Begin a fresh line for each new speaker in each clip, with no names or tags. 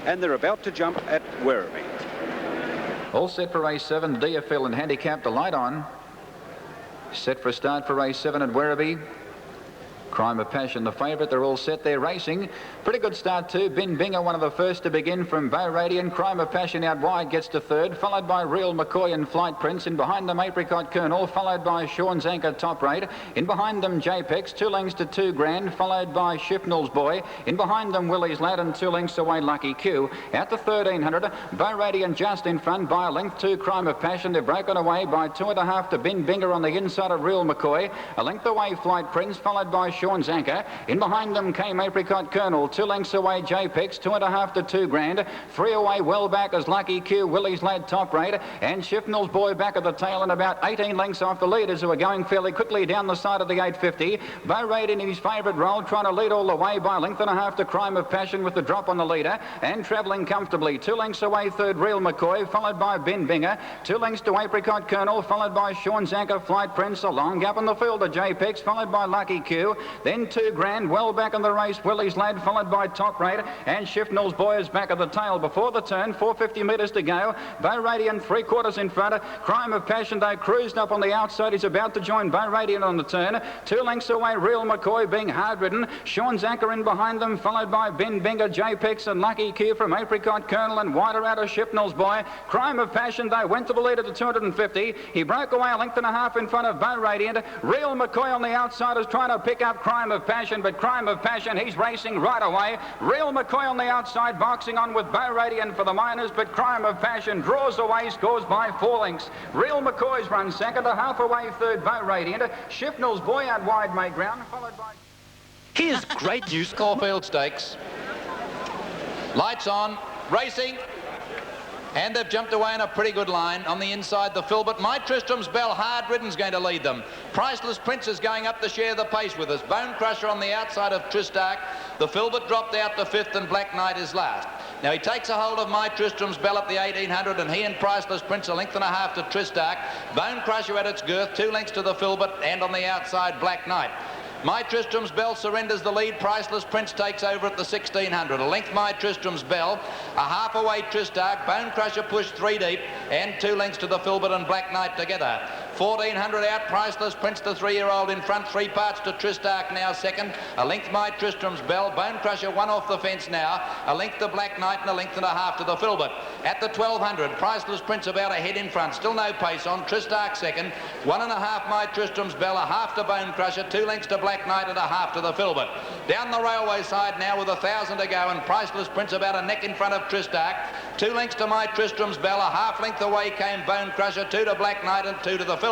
And they're about to jump at Werribee.
All set for race 7, Deerfield and handicap to light on. Set for a start for race 7 at Werribee. Crime of Passion, the favourite. They're all set there racing. Pretty good start too. Bin Binger, one of the first to begin from Bow Radiant. Crime of Passion out wide gets to third, followed by Real McCoy and Flight Prince. In behind them, Apricot Colonel, followed by Sean's Anchor Top Rate. In behind them, JPEX, 2 lengths to 2 Grand, followed by Shifnell's Boy. In behind them, Willie's Lad, and 2 lengths away, Lucky Q. Out to 1300, Bow Radiant just in front by a length to Crime of Passion. They're broken away by 2.5 to Bin Binger on the inside of Real McCoy. A length away, Flight Prince, followed by Sean's Anchor. In behind them came Apricot Colonel, 2 lengths away JPEX, 2.5 to 2 Grand, 3 away well back as Lucky Q, Willie's Lad Top Rate, and Shifnell's Boy back at the tail and about 18 lengths off the leaders who are going fairly quickly down the side of the 850. Bow Radiant in his favourite role, trying to lead all the way by a length and a half to Crime of Passion with the drop on the leader, and travelling comfortably, 2 lengths away third Real McCoy, followed by Bin Binger, 2 lengths to Apricot Colonel, followed by Sean's Anchor Flight Prince, a long gap in the field to JPEX, followed by Lucky Q, then 2 Grand, well back in the race, Willie's Lad, followed by Top Rate, and Shifnell's Boy is back at the tail before the turn, 450 metres to go. Bow Radiant 3/4 in front. Crime of Passion, though, cruised up on the outside. He's about to join Bow Radiant on the turn. 2 lengths away, Real McCoy being hard-ridden. Sean's Anchor in behind them, followed by Bin Binger, JPEX and Lucky Q from Apricot Colonel, and wider out of Shifnell's Boy. Crime of Passion, though, went to the leader to 250. He broke away a length and a half in front of Bow Radiant. Real McCoy on the outside is trying to pick up Crime of Passion, but Crime of Passion, he's racing right away. Real McCoy on the outside, boxing on with Bow Radiant for the minors, but Crime of Passion draws away, scores by 4 lengths. Real McCoy's run second, a half away third, Bow Radiant. Shifnell's Boy out wide made ground, followed by...
Here's great news.
Caulfield Stakes. Lights on, racing. And they've jumped away in a pretty good line on the inside, the Filbert. My Tristram's Bell, hard ridden's going to lead them. Priceless Prince is going up to share the pace with us. Bone Crusher on the outside of Tristark. The Filbert dropped out to 5th and Black Knight is last. Now he takes a hold of My Tristram's Bell at the 1800 and he and Priceless Prince a length and a half to Tristark. Bone Crusher at its girth, 2 lengths to the Filbert and on the outside Black Knight. My Tristram's Bell surrenders the lead. Priceless Prince takes over at the 1600. A length My Tristram's Bell, a half away Tristark, Bone Crusher pushed 3 deep, and 2 lengths to the Filbert and Black Knight together. 1400 out, Priceless Prince, the 3-year-old in front, 3 parts to Tristark now second. A length My Tristram's Bell, Bone Crusher 1 off the fence now. A length to Black Knight and a length and a half to the Filbert. At the 1200, Priceless Prince about a head in front, still no pace on. Tristark second, 1.5 My Tristram's Bell, a half to Bone Crusher, 2 lengths to Black Knight and a half to the Filbert. Down the railway side now with 1,000 to go and Priceless Prince about a neck in front of Tristark. 2 lengths to My Tristram's Bell, a half length away came Bone Crusher, 2 to Black Knight and 2 to the Filbert.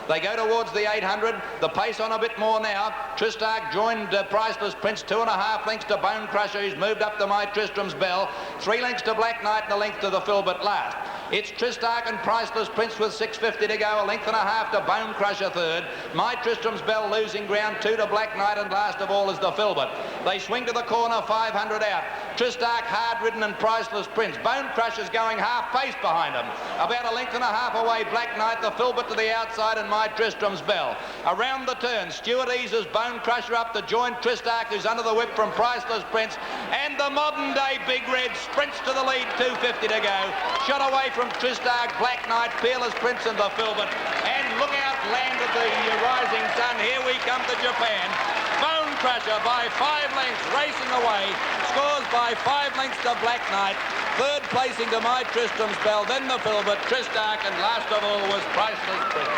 They go towards the 800, the pace on a bit more now. Tristark joined Priceless Prince, 2.5 lengths to Bone Crusher, who's moved up to My Tristram's Bell, 3 lengths to Black Knight and a length to the Filbert last. It's Tristark and Priceless Prince with 650 to go, a length and a half to Bone Crusher third. My Tristram's Bell losing ground, 2 to Black Knight, and last of all is the Filbert. They swing to the corner, 500 out. Tristark hard-ridden and Priceless Prince. Bone Crusher's going half pace behind them. About a length and a half away, Black Knight, the Filbert to the outside and My Tristram's Bell. Around the turn, Stuart eases Bone Crusher up to join Tristark, who's under the whip from Priceless Prince, and the modern-day Big Red sprints to the lead, 250 to go. Shot away from Tristark, Black Knight, Peerless Prince and the Filbert. And look out, land of the rising sun. Here we come to Japan. Bone Crusher by 5 lengths, racing away. Scores by 5 lengths to Black Knight. Third placing to My Tristram's Bell, then the Filbert, Tristark, and last of all was Priceless Prince.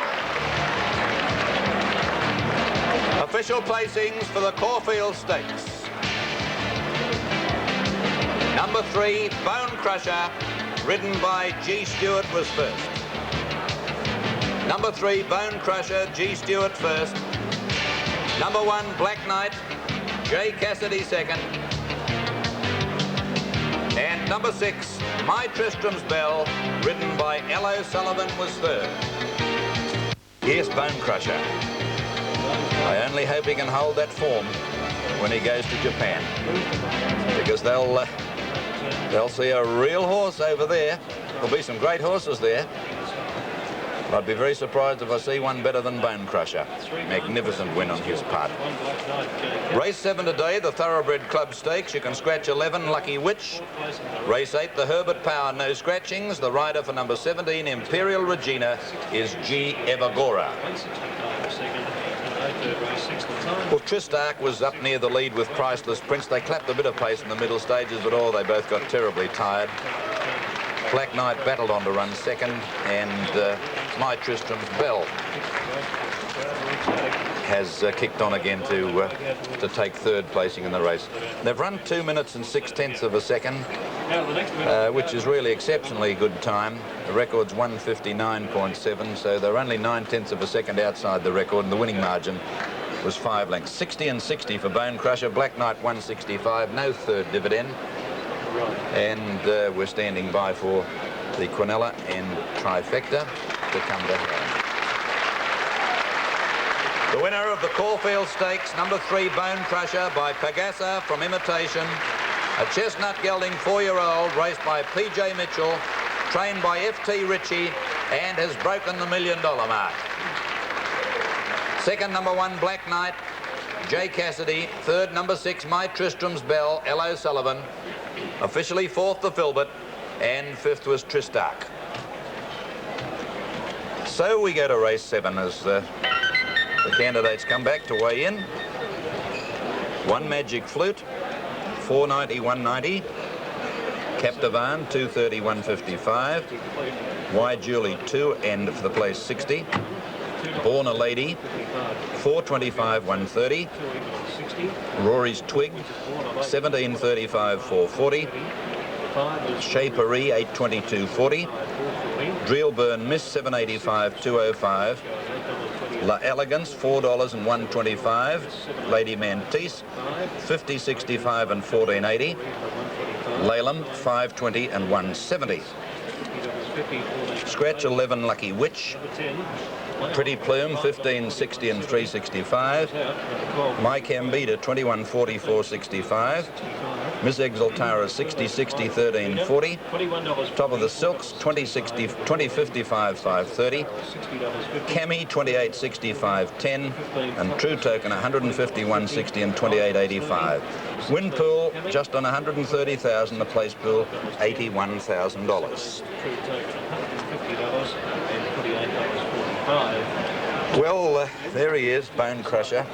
Official placings for the Caulfield Stakes. Number 3, Bone Crusher, ridden by G. Stewart, was first. Number 3, Bone Crusher, G. Stewart first. Number 1, Black Knight, J. Cassidy second. And number 6, My Tristram's Bell, ridden by L. O'Sullivan, was third. Here's Bone Crusher. I only hope he can hold that form when he goes to Japan, because they'll see a real horse over there. There'll be some great horses there. I'd be very surprised if I see one better than Bone Crusher. Magnificent win on his part. Race 7 today, the Thoroughbred Club Stakes. You can scratch 11, Lucky Witch. Race 8, the Herbert Power, no scratchings. The rider for number 17, Imperial Regina, is G. Evagora. Well, Tristark was up near the lead with Priceless Prince. They clapped a bit of pace in the middle stages, but they both got terribly tired. Black Knight battled on to run second, and My Tristram's Bell has kicked on again to take third placing in the race. They've run 2 minutes and 6/10 of a second, which is really exceptionally good time. The record's 1:59.7, so they're only 9/10 of a second outside the record, and the winning margin was 5 lengths. 60 and 60 for Bone Crusher. Black Knight 165, no third dividend. And we're standing by for the Quinella and Trifecta to come to hand. The winner of the Caulfield Stakes, number 3, Bone Crusher by Pagasa from Imitation. A chestnut gelding 4-year-old, raced by P.J. Mitchell, trained by F.T. Ritchie, and has broken the $1 million mark. Second, number 1, Black Knight, J. Cassidy. Third, number 6, My Tristram's Bell, L. O'Sullivan. Officially fourth, the Filbert, and fifth was Tristark. So we go to race 7 as the candidates come back to weigh in. 1 Magic Flute, 490, 190. Captivan, 230, 155. Y Julie, 2, and for the place 60. Born a Lady, 425, 130. Rory's Twig, 1735, 440. Shapery, 822.40. Drillburn Miss, 785, 205. La Elegance, $4 and 125. Lady Mantis, 50.65 and 14.80. Lalem, 520 and 170. Scratch 11, Lucky Witch. Pretty Plume, 15.60 and 365. My Cambita, 21.40, 465. Miss Exaltara, 60.60, 13.40. Top of the Silks, 20.60, 20.55, 5.30. Cami, 28.65, 10. And True Token, 151.60 and 28.85. Win pool, just on 130,000. The place pool, $81,000. Well, there he is, Bone Crusher.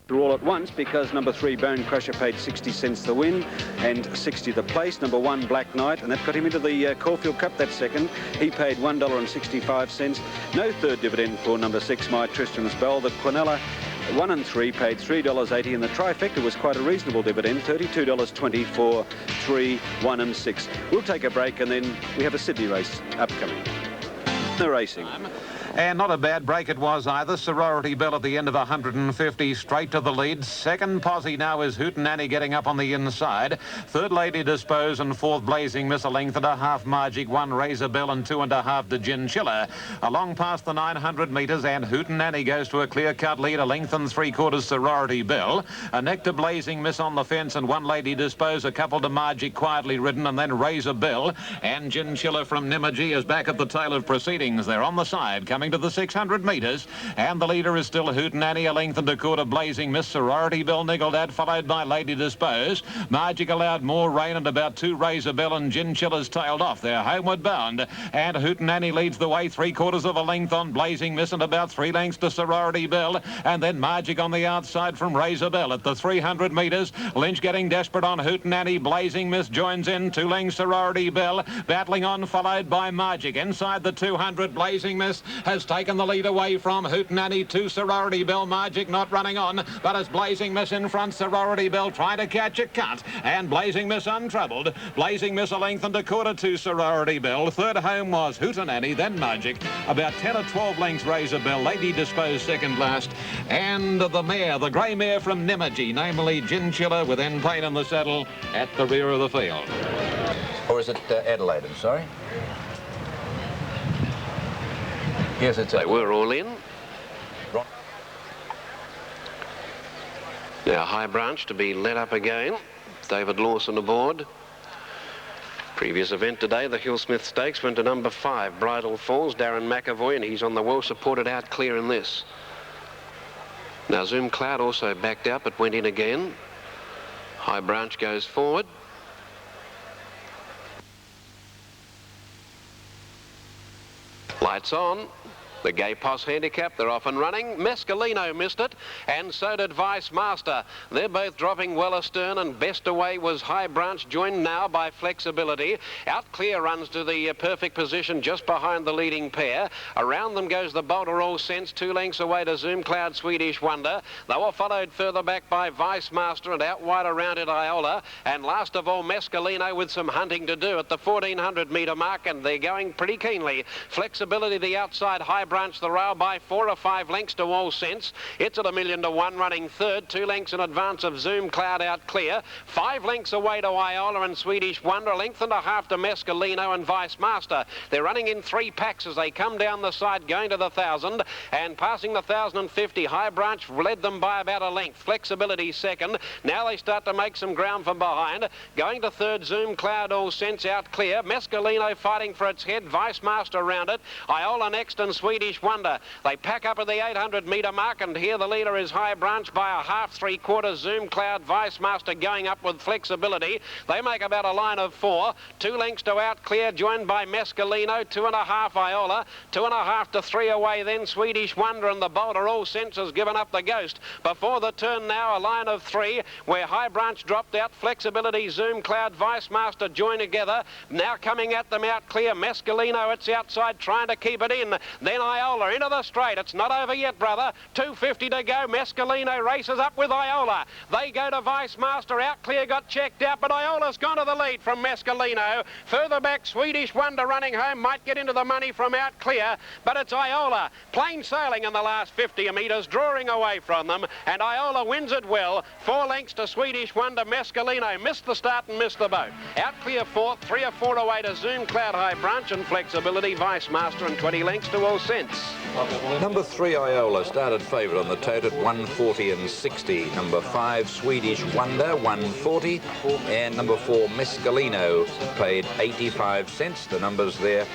All at once, because number 3 Bone Crusher paid 60 cents the win and 60 the place. Number 1 Black Knight, and that got him into the Caulfield Cup that second. He paid $1.65. No third dividend for number 6 My Tristram's Bell. The Quinella 1 and 3 paid $3.80, and the Trifecta was quite a reasonable dividend, $32.20 for 3, 1 and 6. We'll take a break, and then we have a Sydney race upcoming. The racing.
And not a bad break it was either. Sorority Bell at the end of 150, straight to the lead. Second posse now is Hootenanny getting up on the inside. Third Lady Dispose and fourth Blazing Miss, a length and a half. Magic 1 Razor Bell and 2.5 to Chinchilla. Along past the 900 metres, and Hootenanny goes to a clear-cut lead, a length and 3/4 Sorority Bell. A neck to Blazing Miss on the fence, and 1 Lady Dispose, a couple to Magic quietly ridden, and then Razor Bell. And Chinchilla from Nimmergy is back at the tail of proceedings. They're on the side, coming to the 600 metres, and the leader is still Hootenanny, a length and a quarter. Blazing Miss, Sorority Bell niggled out, followed by Lady Dispose. Magic allowed more rain, and about 2 Razor Bell and Chinchilla's tailed off. They're homeward bound, and Hootenanny leads the way, 3/4 of a length on Blazing Miss, and about 3 lengths to Sorority Bell, and then Magic on the outside from Razor Bell at the 300 metres. Lynch getting desperate on Hootenanny. Blazing Miss joins in, 2 lengths Sorority Bell, battling on, followed by Magic. Inside the 200, Blazing Miss has taken the lead away from Hootenanny to Sorority Bell. Magic not running on, but as Blazing Miss in front, Sorority Bell trying to catch a cut, and Blazing Miss untroubled. Blazing Miss a length and a quarter to Sorority Bell. Third home was Hootenanny, then Magic. About 10 or 12 lengths Razor Bell. Lady Dispose second last, and the mare, the grey mare from Nimmergy, namely Chinchilla, with N Pain in the saddle at the rear of the field.
Or is it Adelaide, I'm sorry? Yes, it's...
They were all in. Now High Branch to be led up again. David Lawson aboard. Previous event today, the Hillsmith Stakes, went to number 5, Bridal Falls, Darren McAvoy, and he's on the well-supported out clear in this. Now Zoom Cloud also backed out but went in again. High Branch goes forward. Lights on. The Gay Poss handicap, they're off and running. Mescalino missed it, and so did Vice Master. They're both dropping well astern, and best away was High Branch, joined now by Flexibility. Out clear runs to the perfect position just behind the leading pair. Around them goes the Bolter All Sense, 2 lengths away to Zoom Cloud, Swedish Wonder. They were followed further back by Vice Master, and out wide around it Iola. And last of all, Mescalino with some hunting to do at the 1400 metre mark, and they're going pretty keenly. Flexibility the outside, High Branch the rail by 4 or 5 lengths to All Sense. It's at 1,000,000 to 1, running third, 2 lengths in advance of Zoom Cloud out clear. 5 lengths away to Iola and Swedish Wonder, 1.5 lengths to Mescalino and Vice Master. They're running in 3 packs as they come down the side going to the 1,000, and passing the 1,050. High Branch led them by about a length. Flexibility second. Now they start to make some ground from behind. Going to third, Zoom Cloud, All Sense out clear. Mescalino fighting for its head. Vice Master around it. Iola next and Swedish Wonder. They pack up at the 800 metre mark, and here the leader is High Branch by a half, 3/4. Zoom Cloud, Vice Master going up with Flexibility. They make about a line of 4. 2 lengths to out clear, joined by Mescalino. 2.5 Iola. 2.5 to 3 away then Swedish Wonder, and the Bolter All Sense has given up the ghost. Before the turn now, a line of 3 where High Branch dropped out. Flexibility, Zoom Cloud, Vice Master join together. Now coming at them out clear. Mescalino, it's outside trying to keep it in. Then Iola into the straight. It's not over yet, brother. 250 to go. Mescalino races up with Iola. They go to Vice Master. Out clear, got checked out, but Iola's gone to the lead from Mescalino. Further back, Swedish Wonder running home. Might get into the money from out clear, but it's Iola. Plain sailing in the last 50 metres, drawing away from them, and Iola wins it well. 4 lengths to Swedish Wonder. Mescalino missed the start and missed the boat. Out clear fourth, 3 or 4 away to Zoom Cloud, High Branch and Flexibility, Vice Master, and 20 lengths to All Sense.
Number 3 Iola started favourite on the tote at 140 and 60. Number 5 Swedish Wonder 140, and number 4 Mescalino paid 85 cents. The numbers there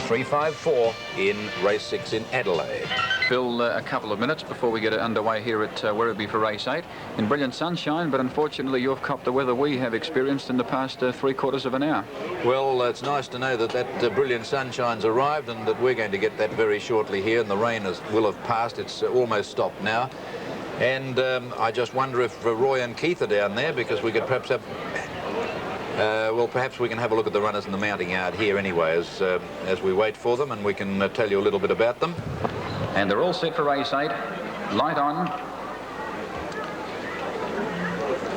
354 in race 6 in Adelaide.
Phil, a couple of minutes before we get underway here at Werribee for race 8 in brilliant sunshine, but unfortunately you've copped the weather we have experienced in the past 3/4 of an hour.
Well, it's nice to know that brilliant sunshine's arrived, and that we're going to get that very shortly here, and the rain will have passed. It's almost stopped now, and I just wonder if Roy and Keith are down there, because we could perhaps have well, perhaps we can have a look at the runners in the mounting yard here anyway as we wait for them, and we can tell you a little bit about them.
And they're all set for race 8. Light on.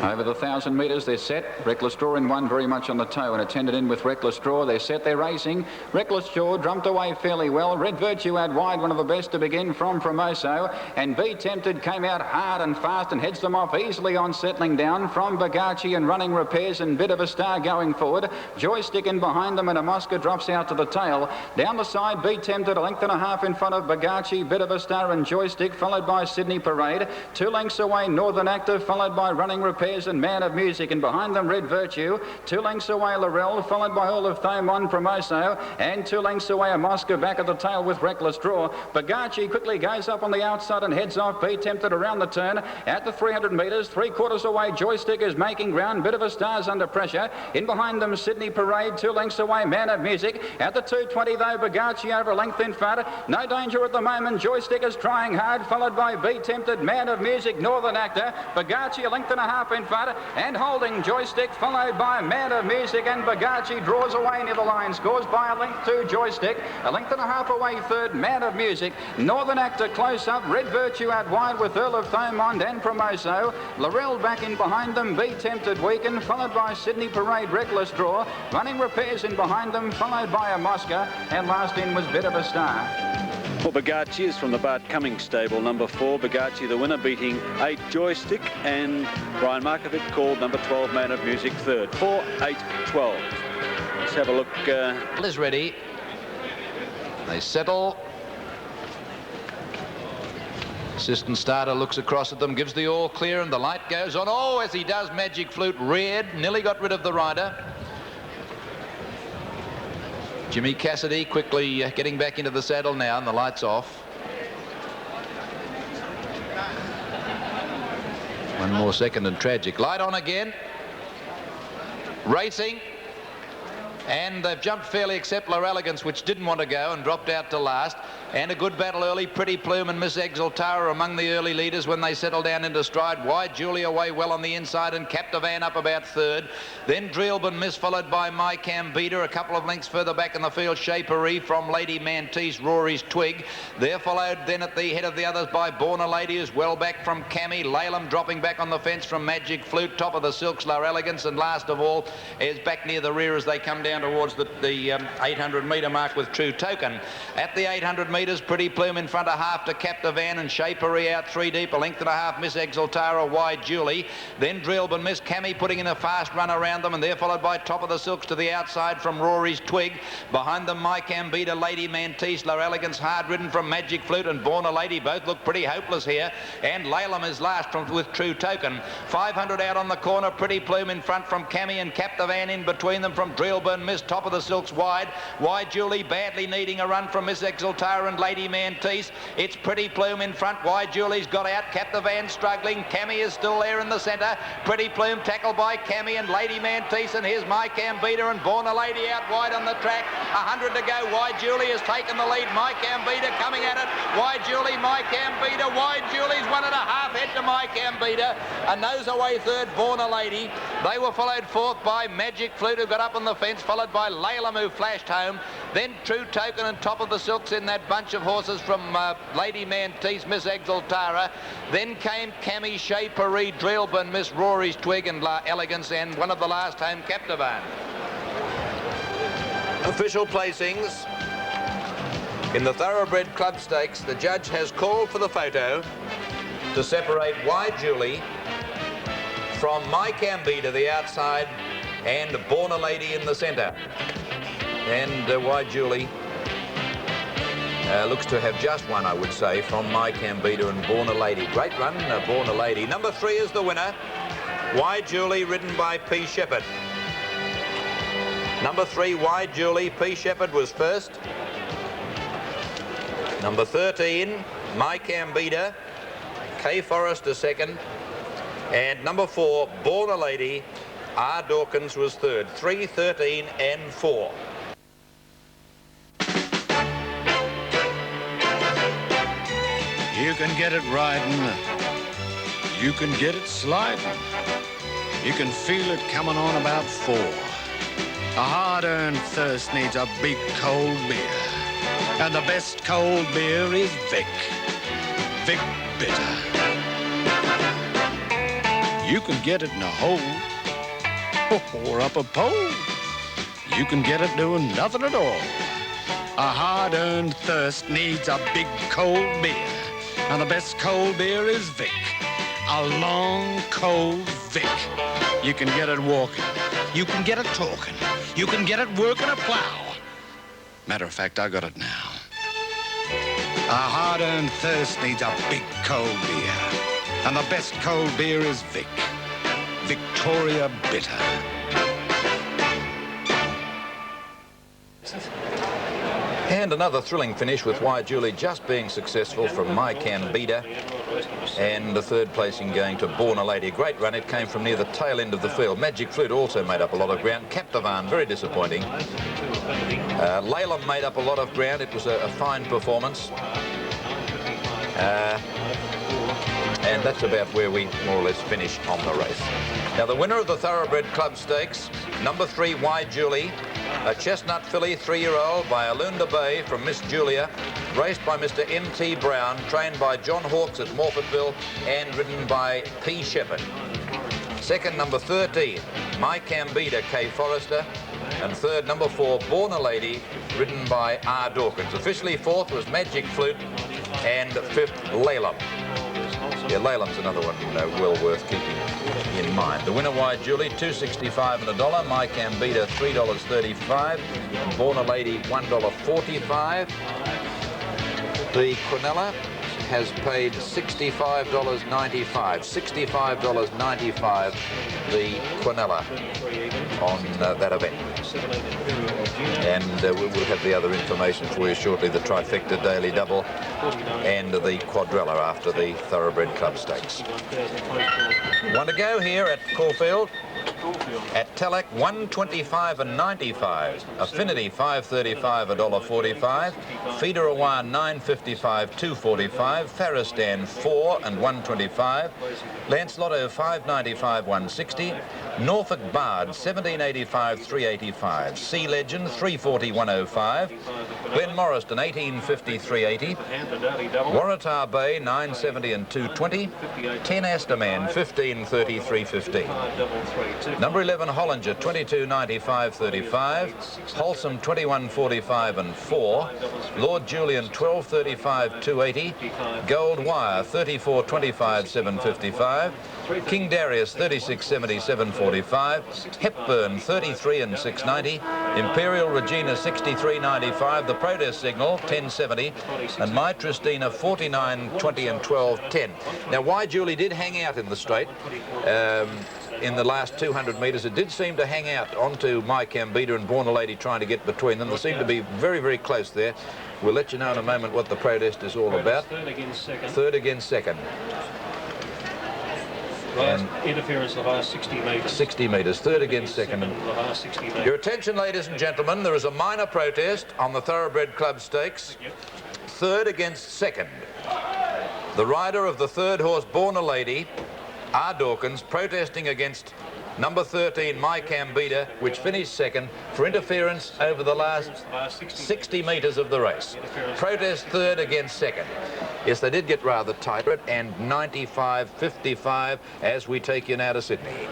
Over the 1,000 metres, they're set. Reckless Draw in one, very much on the toe, and attended in with Reckless Draw. They're set, they're racing. Reckless Draw jumped away fairly well. Red Virtue out wide, one of the best to begin from Formoso. And Be Tempted came out hard and fast and heads them off easily on settling down from Bagachi and Running Repairs and Bit of a Star going forward. Joystick in behind them, and a Mosca drops out to the tail. Down the side, Be Tempted, 1.5 lengths in front of Bagachi, Bit of a Star and Joystick, followed by Sydney Parade. 2 lengths away, Northern Active, followed by Running Repairs and Man of Music, and behind them Red Virtue. 2 lengths away Laurel, followed by All of Thomon, Promoso, and 2 lengths away a Mosca back at the tail with Reckless Draw. Bagachi quickly goes up on the outside and heads off. Be Tempted around the turn at the 300 metres. 3/4 away Joystick is making ground. Bit of a Star's under pressure. In behind them Sydney Parade, 2 lengths away Man of Music. At the 220 though, Bagachi over a length in front. No danger at the moment. Joystick is trying hard, followed by Be Tempted, Man of Music, Northern Actor. Bagachi 1.5 lengths in front, and holding Joystick, followed by Man of Music, and Bagachi draws away near the line, scores by a length to Joystick. 1.5 lengths away third, Man of Music. Northern Actor close up, Red Virtue out wide with Earl of Thomond and Promoso. Laurel back in behind them, Be Tempted weakened, followed by Sydney Parade, Reckless Draw. Running Repairs in behind them, followed by a Mosca, and last in was Bit of a Star.
Well, Bagachi is from the Bart Cummings stable, number 4. Bagachi, the winner, beating 8 Joystick, and Brian Markovic called number 12 Man of Music third. 4, 8, 12. Let's have a look.
Is ready. They settle. Assistant starter looks across at them, gives the all clear, and the light goes on. Oh, as he does, Magic Flute reared, nearly got rid of the rider. Jimmy Cassidy quickly getting back into the saddle now, and the light's off. One more second and tragic. Light on again. Racing. And they've jumped fairly except La Elegance, which didn't want to go and dropped out to last. And a good battle early. Pretty Plume and Miss Exultara among the early leaders when they settle down into stride. Wide Julie away well on the inside and Captivan up about third. Then Dreelban Miss followed by My Cambita. A couple of lengths further back in the field, Shapery from Lady Mantis, Rory's Twig. They're followed then at the head of the others by Born a Lady, who's well back from Cammy. Lalem dropping back on the fence from Magic Flute. Top of the Silks, La Elegance, and last of all is back near the rear as they come down towards the 800 metre mark with True Token. At the 800 metres, Pretty Plume in front of half to Captivan and Shapery out 3 deep, a length and a half Miss Exultara, Wide Julie. Then Dreelban Miss, Cammy putting in a fast run around them, and they're followed by Top of the Silks to the outside from Rory's Twig. Behind them, My Cambita, Lady Mantis, La Elegance, hard ridden from Magic Flute and Born a Lady. Both look pretty hopeless here, and Lalem is last with True Token. 500 out on the corner, Pretty Plume in front from Cammy and Captivan in between them from Dreelban Miss. Top of the Silks wide. Wide Julie badly needing a run from Miss Exultara and Lady Mantis. It's Pretty Plume in front. Wide Julie's got out. Captivan struggling. Cammy is still there in the centre. Pretty Plume tackled by Cammy and Lady Mantis, and here's My Cambita and Born a Lady out wide on the track. 100 to go. Wide Julie has taken the lead. My Cambita coming at it. Wide Julie, My Cambita. Wide Julie's 1.5 head to My Cambita. A nose away third, Born a Lady. They were followed fourth by Magic Flute, who got up on the fence, followed by Lalem, who flashed home. Then True Token and Top of the Silks in that bunch of horses from Lady Mantis, Miss Exultara. Then came Cammy, Shapery, Dreelban, Miss Rory's Twig and La Elegance, and one of the last home, Captivan. Official placings. In the Thoroughbred Club Stakes, the judge has called for the photo to separate Wide Julie from My Cambita, the outside, and Born a Lady in the centre. And Wide Julie looks to have just one, I would say, from My Cambita and Born a Lady. Great run, Born a Lady. Number 3 is the winner. Wide Julie, ridden by P. Shepherd. Number 3, Wide Julie. P. Shepherd was first. Number 13, My Cambita. K. Forrester second. And number 4, Born a Lady. R. Dawkins was third. 3, 13 and 4.
You can get it riding, you can get it sliding, you can feel it coming on about 4. A hard-earned thirst needs a big cold beer, and the best cold beer is Vic. Vic Bitter. You can get it in a hole or up a pole. You can get it doing nothing at all. A hard-earned thirst needs a big cold beer, and the best cold beer is Vic. A long, cold Vic. You can get it walking. You can get it talking. You can get it working a plow. Matter of fact, I got it now. A hard-earned thirst needs a big cold beer, and the best cold beer is Vic. Victoria Bitter.
And another thrilling finish with Wide Julie just being successful from My Cambita, and the third placing going to Born a Lady. Great run. It came from near the tail end of the field. Magic Flute also made up a lot of ground. Captivan, very disappointing. Lalem made up a lot of ground. It was a fine performance. And that's about where we more or less finish on the race. Now, the winner of the Thoroughbred Club Stakes, number 3, Wide Julie, a chestnut filly, 3-year-old by Alunda Bay from Miss Julia, raced by Mr. M.T. Brown, trained by John Hawkes at Morfettville, and ridden by P. Shepherd. Second, number 13, My Cambita, K. Forrester. And third, number 4, Born a Lady, ridden by R. Dawkins. Officially fourth was Magic Flute, and fifth, Lalem. Yeah, Lalem's another one well worth keeping in mind. The winner, Wide Julie, $2.65 and $1. My Cambita, $3.35. Born a Lady, $1.45. The Quinella has paid $65.95. $65.95, the Quinella. on that event. And we'll have the other information for you shortly, the trifecta daily double and the quadrella after the Thoroughbred Club Stakes. One to go here at Caulfield. At Telek, 125 and 95. Affinity, 535, $1.45. Feeder Awan, 955, 245. Farristan, 4 and 125. Lancelotto, 595, 160. Norfolk Bard, 1785, 385. Sea Legend, 340, 105. Glen Morriston, 1850, 380. Waratah Bay, 970 and 220. 10 Asterman, 1530, 315. Number 11 Hollinger, 2295, 35. Wholesome, 2145 and 4. Lord Julian, 1235, 280. Gold Wire, 3425, 755. King Darius, 3670, 745. Hepburn, 33 and 690. Imperial Regina, 63.95. The Protest Signal, 1070. And My Tristina, 49.20 and 12.10. Now, why Julie did hang out in the straight in the last 200 metres, it did seem to hang out onto My Cambita and Born a Lady trying to get between them. They seem to be very, very close there. We'll let you know in a moment what the protest is all about. Third against second. And
interference the last 60 metres.
60 metres, third against second. Your attention, ladies and gentlemen, there is a minor protest on the Thoroughbred Club Stakes. Third against second. The rider of the third horse, Born a Lady, R. Dawkins, protesting against number 13, My Cambita, which finished second for interference over the last 60 metres of the race. Protest third against second. Yes, they did get rather tight, and 95-55 as we take you now to Sydney.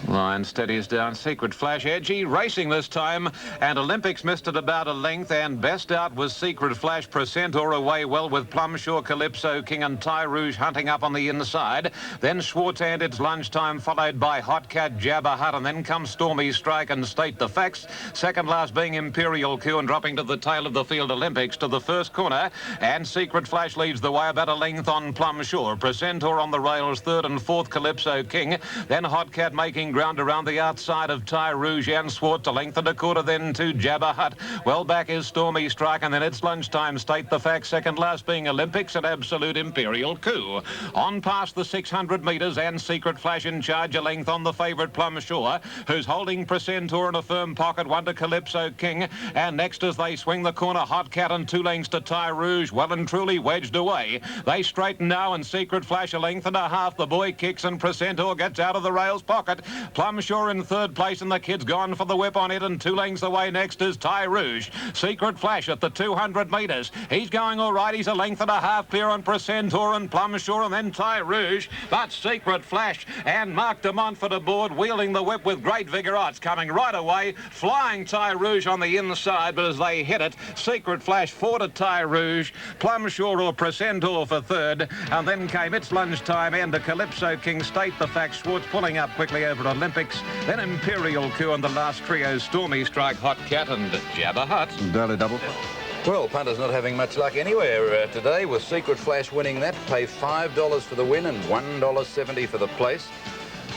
Line steadies down. Secret Flash edgy, racing this time, and Olympics missed it about a length, and best out was Secret Flash. Precentor away well with Plumshore, Calypso King and Ty Rouge hunting up on the inside. Then Schwartz and It's Lunchtime, followed by Hot Cat, Jabba Hut, and then comes Stormy Strike and State the Facts. Second last being Imperial Q, and dropping to the tail of the field, Olympics to the first corner, and Secret Flash leads the way about a length on Plumshore. Precentor on the rails, third and fourth, Calypso King. Then Hot Cat making ground around the outside of Ty Rouge and Schwartz, a length and a quarter then to Jabba Hut. Well back is Stormy Strike, and then It's Lunchtime, State the Facts, second last being Olympics and Absolute Imperial Coup. On past the 600 metres, and Secret Flash in charge, a length on the favourite Plumshore, who's holding Precentor in a firm pocket, one to Calypso King, and next as they swing the corner, Hot Cat and 2 lengths to Ty Rouge, well and truly wedged away. They straighten now, and Secret Flash a length and a half. The boy kicks and Precentor gets out of the rails pocket. Plumshore in third place, and the kid's gone for the whip on it, and 2 lengths away next is Ty Rouge. Secret Flash at the 200 metres. He's going all right. He's a length and a half clear on Precentor and Plumshore, and then Ty Rouge. But Secret Flash and Mark de Montfort aboard, wheeling the whip with great vigour. Oh, it's coming right away. Flying Ty Rouge on the inside, but as they hit it, Secret Flash 4 to Ty Rouge, Plumshore or Precentor for third, and then came It's Lunchtime and the Calypso King, State the Facts, Schwartz pulling up quickly over Olympics. Then Imperial Coup on the last trio, Stormy Strike, Hot Cat and Jabba Hut.
Daily double.
Well, punters not having much luck anywhere today, with Secret Flash winning that. Pay $5 for the win and $1.70 for the place.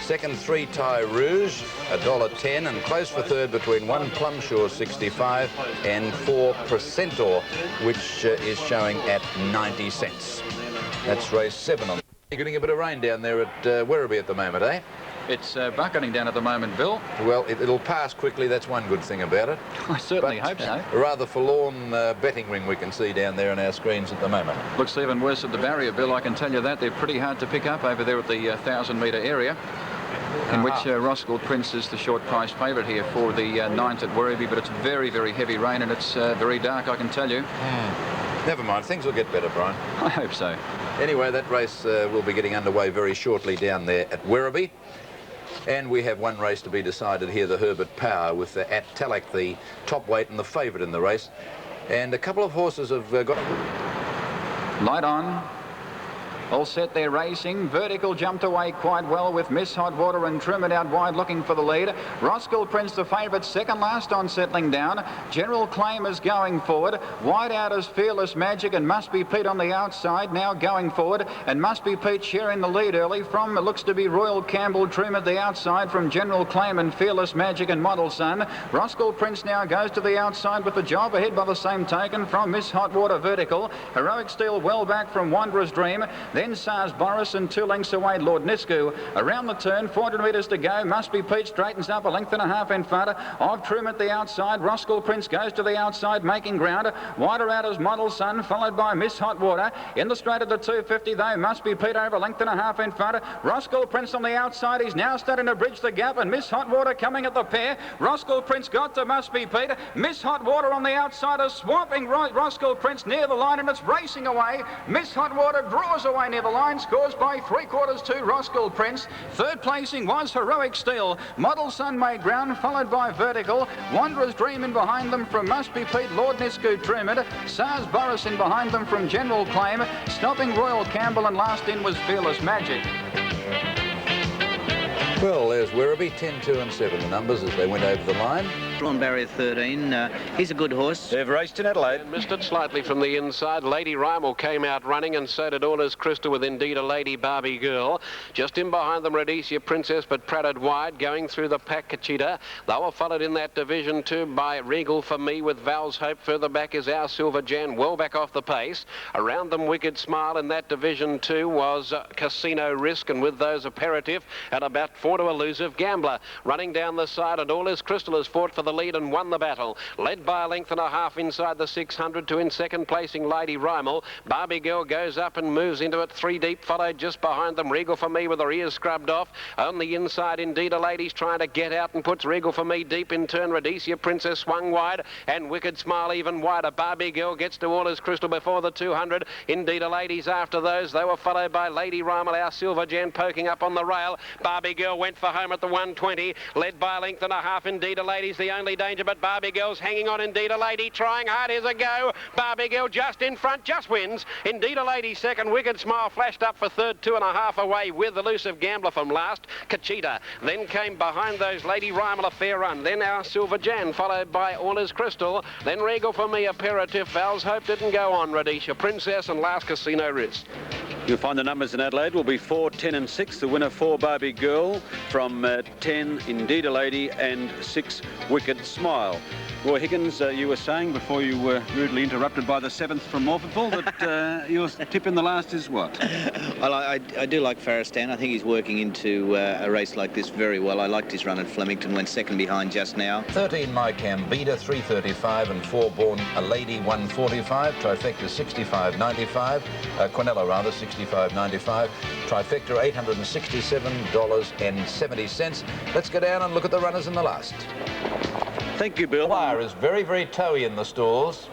Second, 3 Ty Rouge, $1.10, and close for third between 1 Plumshore 65 and 4 Precentor, which is showing at 90 cents. That's race 7 on. You're getting a bit of rain down there at Werribee at the moment, eh?
It's bucketing down at the moment, Bill.
Well, it'll pass quickly. That's one good thing about it.
I certainly hope so.
A rather forlorn betting ring we can see down there on our screens at the moment.
Looks even worse at the barrier, Bill, I can tell you that. They're pretty hard to pick up over there at the 1,000-metre area, in which Roscoe Prince is the short price favourite here for the 9th at Werribee, but it's very, very heavy rain, and it's very dark, I can tell you.
Never mind, things will get better, Brian.
I hope so.
Anyway, that race will be getting underway very shortly down there at Werribee. And we have one race to be decided here, the Herbert Power, with at Telek, the top weight and the favourite in the race. And a couple of horses have got...
Light on. All set there racing. Vertical jumped away quite well with Miss Hot Water and Trim It out wide looking for the lead. Roscoe Prince the favourite, second last on settling down. General Claim is going forward. Wide out is Fearless Magic and Must Be Pete on the outside now going forward, and Must Be Pete sharing the lead early from it looks to be Royal Campbell Trim at the outside from General Claim and Fearless Magic and Model Sun. Roscoe Prince now goes to the outside with the job ahead by the same token from Miss Hot Water Vertical. Heroic Steel well back from Wanderer's Dream. Then Sars Boris and 2 lengths away Lord Nisku. Around the turn, 400 metres to go. Must Be Pete straightens up a length and a half in front of Trim at the outside. Roscoe Prince goes to the outside making ground. Wider out is Model Sun followed by Miss Hot Water. In the straight of the 250 though, Must Be Pete over a length and a half in front. Roscoe Prince on the outside. He's now starting to bridge the gap and Miss Hot Water coming at the pair. Roscoe Prince got to Must Be Pete. Miss Hot Water on the outside is swamping Roscoe Prince near the line and it's racing away. Miss Hot Water draws away near the line, scores by 3/4 to Roscoe Prince. Third placing was Heroic Steel. Model Sun made ground, followed by Vertical. Wanderer's Dream in behind them from Must Be Pete, Lord Nisku Trim It. Sars Boris in behind them from General Claim. Stopping Royal Campbell and last in was Fearless Magic.
Well, there's Werribee, 10, 2 and 7, the numbers as they went over the line.
On barrier 13, he's a good horse.
They've raced in Adelaide.
And missed it slightly from the inside. Lady Rymel came out running, and so did Orders Crystal with Indeed a Lady Barbie Girl. Just in behind them, Rhodesia Princess, but Pratted wide. Going through the pack, Cachita. They were followed in that division too by Regal for Me with Val's Hope. Further back is Our Silver Jan, well back off the pace. Around them, Wicked Smile. In that division too was Casino Risk, and with those Aperitif at about 4 to Elusive Gambler. Running down the side, and Orders Crystal has fought for the lead and won the battle. Led by a length and a half inside the 600 to in second placing Lady Rymel. Barbie Girl goes up and moves into it 3 deep, followed just behind them Regal for Me with her ears scrubbed off. On the inside, Indeed a Lady's trying to get out and puts Regal for Me deep in turn. Rhodesia Princess swung wide and Wicked Smile even wider. Barbie Girl gets to Orders Crystal before the 200. Indeed a Lady's after those. They were followed by Lady Rymel, Our Silver Jan poking up on the rail. Barbie Girl went for home at the 120, led by a length and a half. Indeed a Lady's the only danger, but Barbie Girl's hanging on. Indeed a Lady trying hard. Here's a go. Barbie Girl just in front, just wins. Indeed a Lady second. Wicked Smile flashed up for third, 2.5 away with Elusive Gambler from last. Cachita then came behind those. Lady Rymel a fair run. Then Our Silver Jan followed by Orders Crystal. Then Regal for Me, Aperitif. Val's Hope didn't go on. Rhodesia Princess and last Casino Risk.
You'll find the numbers in Adelaide will be 4, 10 and 6. The winner 4 Barbie Girl, from 10 Indeed a Lady and 6 Wicked Smile. Roy Higgins, you were saying before you were rudely interrupted by the 7th from Morphettville that your tip in the last is what?
Well, I do like Farristan. I think he's working into a race like this very well. I liked his run at Flemington, went second behind just now.
13 My Cambida, 335, and 4 Born a Lady, 145. Trifecta 65.95. Quinella rather 65.95. Trifecta $867.70. Let's go down and look at the runners in the last.
Thank you, Bill.
Wire is very, very towy in the stalls.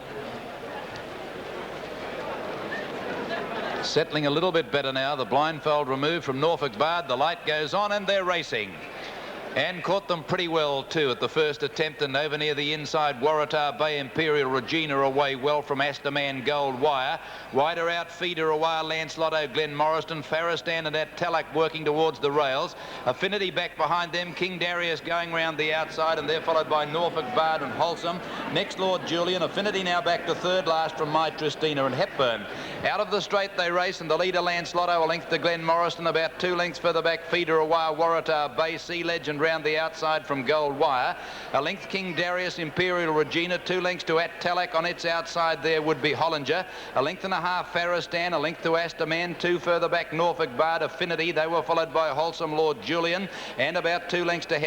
Settling a little bit better now. The blindfold removed from Norfolk Bard. The light goes on and they're racing. And caught them pretty well too at the first attempt, and over near the inside Waratah Bay Imperial Regina away well from Asterman Gold Wire. Wider out Feeder Away, Lancelot Glen Morriston, Farristan and that Talak working towards the rails. Affinity back behind them, King Darius going round the outside, and they're followed by Norfolk Bard and Wholesome. Next Lord Julian. Affinity now back to third last from My Tristina and Hepburn. Out of the straight they race, and the leader Lancelot a length to Glen Morriston, about 2 lengths further back Feeder Away, Waratah Bay, Sea Legend round the outside from Gold Wire. A length King Darius, Imperial Regina, 2 lengths to At Talak. On its outside there would be Hollinger. A length and a half Farristan, a length to Asterman, 2 further back Norfolk Bard, Affinity. They were followed by Wholesome Lord Julian, and about 2 lengths to